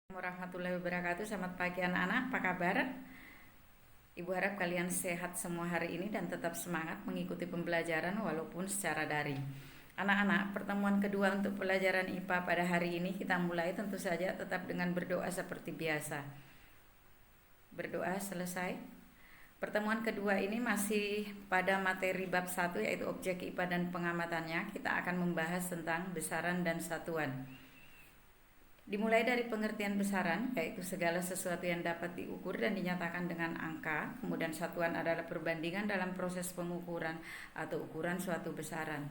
Warahmatullahi wabarakatuh. Selamat pagi anak-anak, apa kabar? Ibu harap kalian sehat semua hari ini dan tetap semangat mengikuti pembelajaran walaupun secara daring. Anak-anak, pertemuan kedua untuk pelajaran IPA pada hari ini kita mulai tentu saja tetap dengan berdoa seperti biasa. Berdoa selesai. Pertemuan kedua ini masih pada materi bab 1 yaitu objek IPA dan pengamatannya. Kita akan membahas tentang besaran dan satuan. Dimulai dari pengertian besaran, yaitu segala sesuatu yang dapat diukur dan dinyatakan dengan angka. Kemudian satuan adalah perbandingan dalam proses pengukuran atau ukuran suatu besaran.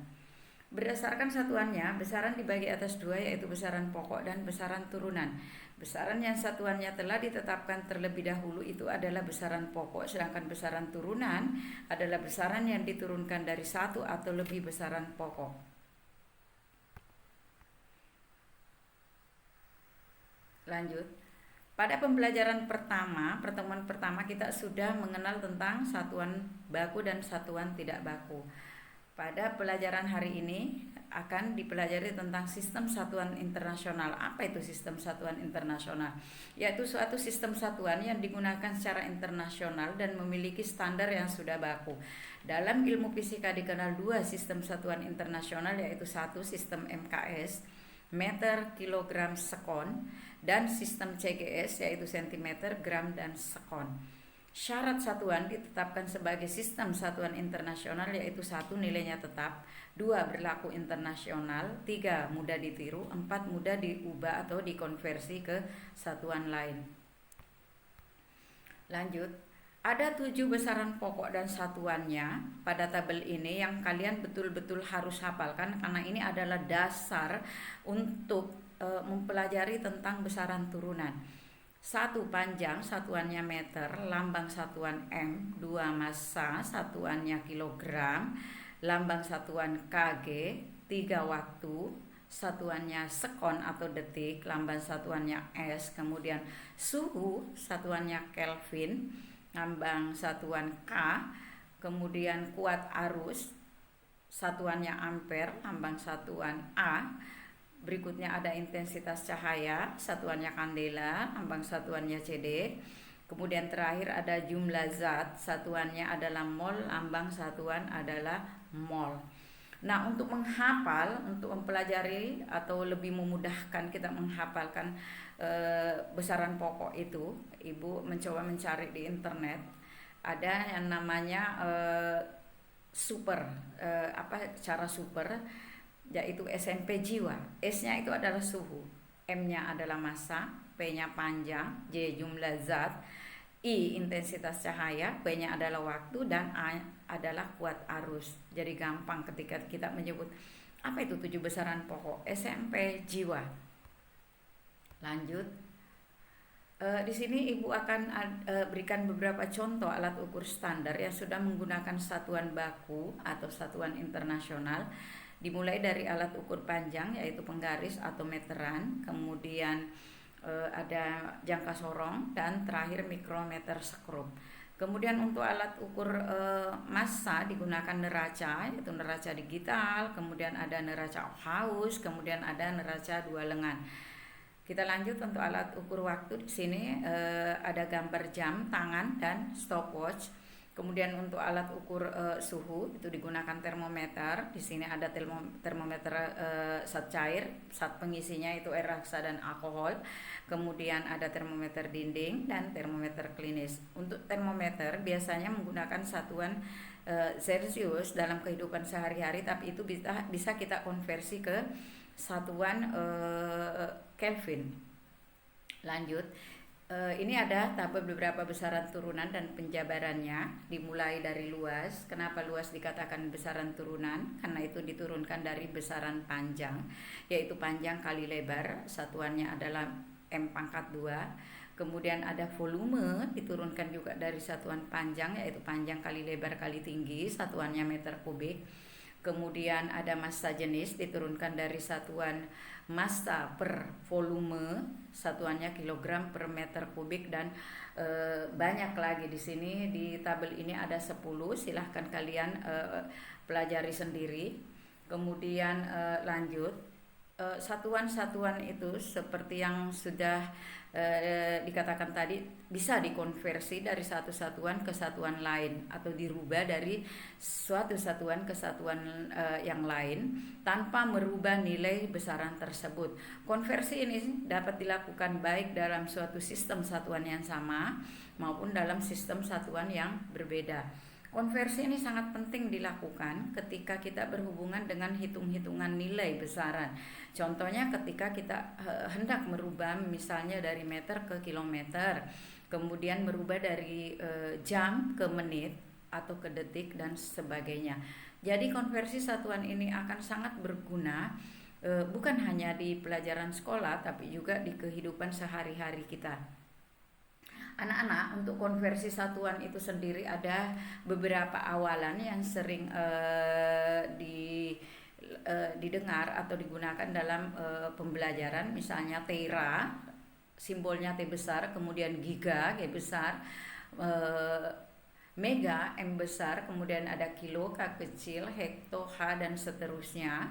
Berdasarkan satuannya, besaran dibagi atas dua, yaitu besaran pokok dan besaran turunan. Besaran yang satuannya telah ditetapkan terlebih dahulu itu adalah besaran pokok, sedangkan besaran turunan adalah besaran yang diturunkan dari satu atau lebih besaran pokok. Lanjut. Pada pembelajaran pertemuan pertama kita sudah mengenal tentang satuan baku dan satuan tidak baku. Pada pelajaran hari ini akan dipelajari tentang sistem satuan internasional. Apa itu sistem satuan internasional? Yaitu suatu sistem satuan yang digunakan secara internasional dan memiliki standar yang sudah baku. Dalam ilmu fisika dikenal dua sistem satuan internasional, yaitu satu sistem MKS, meter, kilogram, sekon, dan sistem CGS yaitu sentimeter, gram, dan sekon. Syarat satuan ditetapkan sebagai sistem satuan internasional yaitu 1. Nilainya tetap, 2. Berlaku internasional, 3. Mudah ditiru, 4. Mudah diubah atau dikonversi ke satuan lain. Lanjut. Ada 7 besaran pokok dan satuannya pada tabel ini yang kalian betul-betul harus hafalkan karena ini adalah dasar untuk mempelajari tentang besaran turunan. 1. Panjang, satuannya meter, lambang satuan M. 2. Massa, satuannya kilogram, lambang satuan kg. 3. Waktu, satuannya sekon atau detik, lambang satuannya S. Kemudian suhu, satuannya Kelvin, lambang satuan K. Kemudian kuat arus, satuannya ampere, lambang satuan A. Berikutnya ada intensitas cahaya, satuannya kandela, lambang satuannya CD. Kemudian terakhir ada jumlah zat, satuannya adalah mol, lambang satuan adalah mol. Nah, untuk menghafal, untuk mempelajari atau lebih memudahkan kita menghafalkan besaran pokok itu, Ibu mencoba mencari di internet. Ada yang namanya cara super, yaitu SMP jiwa. S-nya itu adalah suhu, M-nya adalah massa, P-nya panjang, J jumlah zat, I intensitas cahaya, P-nya adalah waktu, dan A adalah kuat arus. Jadi gampang ketika kita menyebut apa itu 7 besaran pokok, SMP jiwa. Lanjut. Di sini Ibu akan berikan beberapa contoh alat ukur standar yang sudah menggunakan satuan baku atau satuan internasional. Dimulai dari alat ukur panjang yaitu penggaris atau meteran, kemudian ada jangka sorong, dan terakhir mikrometer skrup. Kemudian untuk alat ukur massa digunakan neraca, yaitu neraca digital, kemudian ada neraca Haus, kemudian ada neraca dua lengan. Kita lanjut untuk alat ukur waktu. Di sini ada gambar jam tangan dan stopwatch. Kemudian untuk alat ukur suhu itu digunakan termometer. Di sini ada termometer zat cair, zat pengisinya itu air raksa dan alkohol. Kemudian ada termometer dinding dan termometer klinis. Untuk termometer biasanya menggunakan satuan Celsius dalam kehidupan sehari-hari, tapi itu bisa kita konversi ke satuan Kelvin. Lanjut. Ini ada tabel beberapa besaran turunan dan penjabarannya. Dimulai dari luas. Kenapa luas dikatakan besaran turunan? Karena itu diturunkan dari besaran panjang, yaitu panjang kali lebar, satuannya adalah M pangkat 2. Kemudian ada volume, diturunkan juga dari satuan panjang, yaitu panjang kali lebar kali tinggi, satuannya meter kubik. Kemudian ada massa jenis, diturunkan dari satuan massa per volume, satuannya kilogram per meter kubik, dan banyak lagi di sini. Di tabel ini ada 10, silahkan kalian pelajari sendiri. Kemudian lanjut. satuan-satuan itu seperti yang sudah dikatakan tadi bisa dikonversi dari satu satuan ke satuan lain atau dirubah dari suatu satuan ke satuan yang lain tanpa merubah nilai besaran tersebut. Konversi ini dapat dilakukan baik dalam suatu sistem satuan yang sama maupun dalam sistem satuan yang berbeda. Konversi ini sangat penting dilakukan ketika kita berhubungan dengan hitung-hitungan nilai besaran. Contohnya ketika kita hendak merubah misalnya dari meter ke kilometer, kemudian merubah dari jam ke menit atau ke detik dan sebagainya. Jadi konversi satuan ini akan sangat berguna bukan hanya di pelajaran sekolah tapi juga di kehidupan sehari-hari kita. Anak-anak, untuk konversi satuan itu sendiri ada beberapa awalan yang sering didengar atau digunakan dalam pembelajaran, misalnya tera, simbolnya T besar, kemudian giga G besar, mega M besar, kemudian ada kilo K kecil, hekto H dan seterusnya.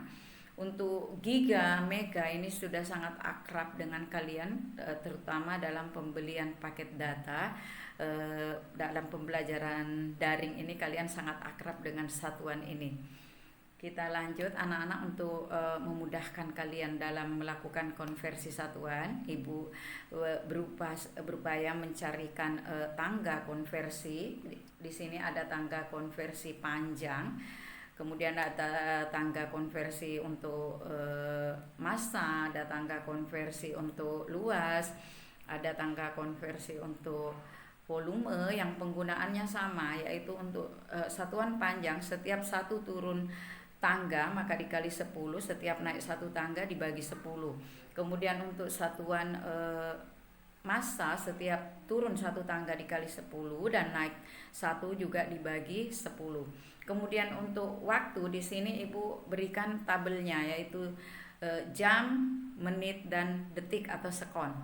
Untuk giga, mega ini sudah sangat akrab dengan kalian, terutama dalam pembelian paket data. Dalam pembelajaran daring ini kalian sangat akrab dengan satuan ini. Kita lanjut anak-anak, untuk memudahkan kalian dalam melakukan konversi satuan. Ibu berupaya mencarikan tangga konversi. Di sini ada tangga konversi panjang. Kemudian ada tangga konversi untuk massa, ada tangga konversi untuk luas, ada tangga konversi untuk volume yang penggunaannya sama, yaitu untuk satuan panjang setiap satu turun tangga maka dikali 10, setiap naik satu tangga dibagi 10. Kemudian untuk satuan massa setiap turun satu tangga dikali 10 dan naik satu juga dibagi 10. Kemudian untuk waktu di sini Ibu berikan tabelnya, yaitu jam, menit dan detik atau sekon.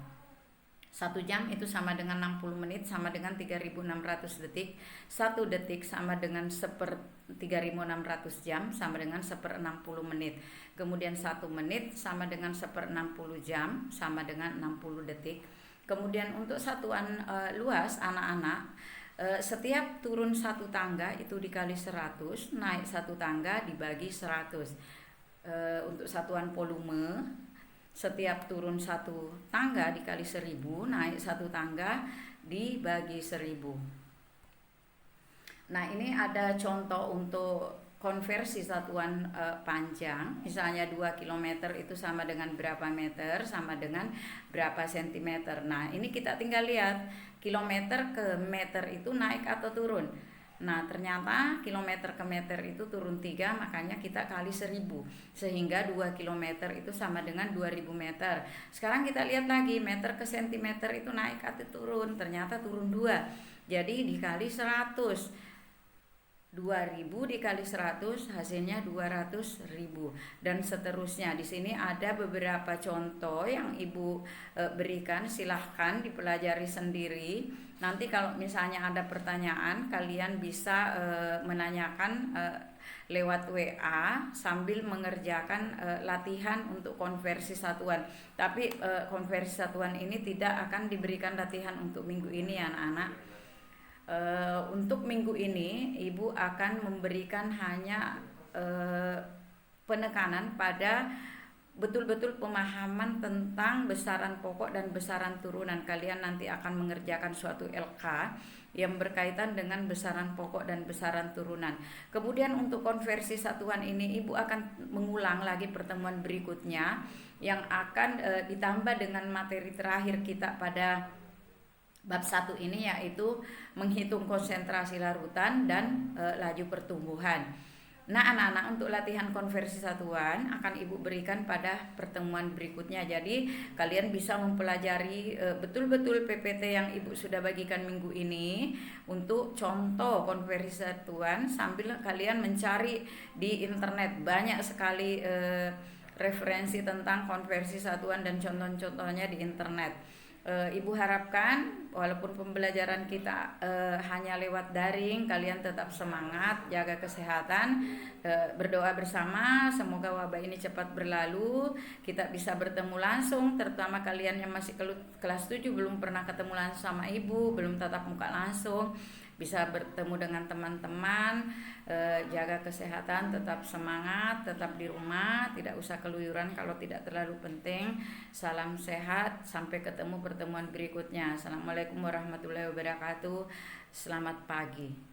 1 jam itu sama dengan 60 menit sama dengan 3600 detik. 1 detik sama dengan 3600 jam sama dengan 60 menit. Kemudian 1 menit sama dengan 60 jam sama dengan 60 detik. Kemudian untuk satuan luas anak-anak, setiap turun satu tangga itu dikali 100, naik satu tangga dibagi 100. Untuk satuan volume, setiap turun satu tangga dikali 1000, naik satu tangga dibagi 1000. Nah, ini ada contoh untuk konversi satuan panjang. Misalnya 2 km itu sama dengan berapa meter, sama dengan berapa sentimeter. Nah, ini kita tinggal lihat kilometer ke meter itu naik atau turun. Nah, ternyata kilometer ke meter itu turun 3, makanya kita kali 1000. Sehingga 2 km itu sama dengan 2000 meter. Sekarang kita lihat lagi, meter ke sentimeter itu naik atau turun. Ternyata turun 2. Jadi dikali 100. 2000 dikali 100 hasilnya 200.000 dan seterusnya. Di sini ada beberapa contoh yang Ibu berikan, silahkan dipelajari sendiri. Nanti kalau misalnya ada pertanyaan, kalian bisa menanyakan lewat WA sambil mengerjakan latihan untuk konversi satuan. Tapi konversi satuan ini tidak akan diberikan latihan untuk minggu ini ya anak-anak. Untuk minggu ini Ibu akan memberikan hanya penekanan pada betul-betul pemahaman tentang besaran pokok dan besaran turunan. Kalian nanti akan mengerjakan suatu LK yang berkaitan dengan besaran pokok dan besaran turunan. Kemudian untuk konversi satuan ini Ibu akan mengulang lagi pertemuan berikutnya yang akan ditambah dengan materi terakhir kita pada bab 1 ini, yaitu menghitung konsentrasi larutan dan laju pertumbuhan. Nah anak-anak, untuk latihan konversi satuan akan Ibu berikan pada pertemuan berikutnya. Jadi kalian bisa mempelajari betul-betul PPT yang Ibu sudah bagikan minggu ini untuk contoh konversi satuan sambil kalian mencari di internet. Banyak sekali referensi tentang konversi satuan dan contoh-contohnya di internet. Ibu harapkan walaupun pembelajaran kita hanya lewat daring, kalian tetap semangat, jaga kesehatan, berdoa bersama semoga wabah ini cepat berlalu, kita bisa bertemu langsung, terutama kalian yang masih kelas 7 belum pernah ketemu langsung sama ibu, belum tatap muka langsung, bisa bertemu dengan teman-teman. Jaga kesehatan, tetap semangat, tetap di rumah, tidak usah keluyuran kalau tidak terlalu penting. Salam sehat, sampai ketemu pertemuan berikutnya. Assalamualaikum warahmatullahi wabarakatuh. Selamat pagi.